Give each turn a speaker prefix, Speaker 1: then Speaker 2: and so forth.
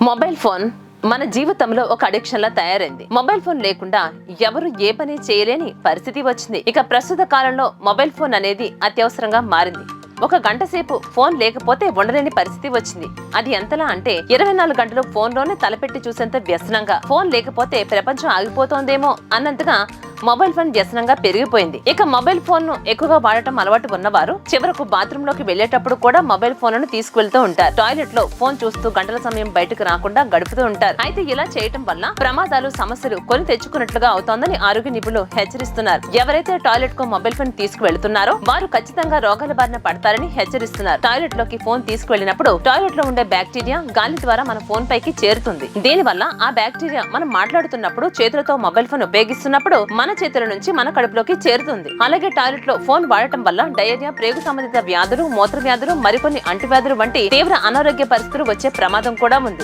Speaker 1: Mobile phone మన జీవితంలో ఒక అడిక్షన్ లా తయారైంది. మొబైల్ ఫోన్ లేకుండా ఎవరు ఏ పని చేయలేని పరిస్థితి వచ్చింది. ఇక ప్రస్తుత కాలంలో మొబైల్ ఫోన్ అనేది అత్యవసరంగా మారింది. ఒక గంట సేపు ఫోన్ లేకపోతే ఉండలేని పరిస్థితి వచ్చింది. అది ఎంతలా అంటే 24 గంటలు ఫోన్ లోనే తలపెట్టి చూసేంత వ్యసనంగా, ఫోన్ లేకపోతే ప్రపంచం ఆగిపోతోందేమో అన్నంతగా మొబైల్ ఫోన్ వ్యసనంగా పెరిగిపోయింది. ఇక మొబైల్ ఫోన్ ను ఎక్కువగా వాడటం అలవాటు ఉన్నవారు చివరకు బాత్రూమ్ లోకి వెళ్లేటప్పుడు కూడా మొబైల్ ఫోన్ ను తీసుకువెళ్తూ ఉంటారు. టాయిలెట్ లో ఫోన్ చూస్తూ గంటల సమయం బయటకు రాకుండా గడుపుతూ ఉంటారు. అయితే ఇలా చేయటం వల్ల ప్రమాదాలు, సమస్యలు కొని తెచ్చుకున్నట్లుగా అవుతోందని ఆరోగ్య నిపుణులు హెచ్చరిస్తున్నారు. ఎవరైతే టాయిలెట్ కు మొబైల్ ఫోన్ తీసుకువెళ్తున్నారో వారు ఖచ్చితంగా రోగాల బారిన పడతారని హెచ్చరిస్తున్నారు. టాయిలెట్ లోకి ఫోన్ తీసుకువెళ్లినప్పుడు టాయిలెట్ లో ఉండే బ్యాక్టీరియా గాలి ద్వారా మన ఫోన్ పైకి చేరుతుంది. దీనివల్ల ఆ బ్యాక్టీరియా మనం మాట్లాడుతున్నప్పుడు, చేతులతో మొబైల్ ఫోన్ ఉపయోగిస్తున్నప్పుడు మన చేతుల నుంచి మన కడుపులోకి చేరుతుంది. అలాగే టాయిలెట్ లో ఫోన్ వాడటం వల్ల డయేరియా, ప్రేగు సంబంధిత వ్యాధులు, మూత్ర వ్యాధులు, మరికొన్ని అంటువ్యాధులు వంటి తీవ్ర అనారోగ్య పరిస్థితులు వచ్చే ప్రమాదం కూడా ఉంది.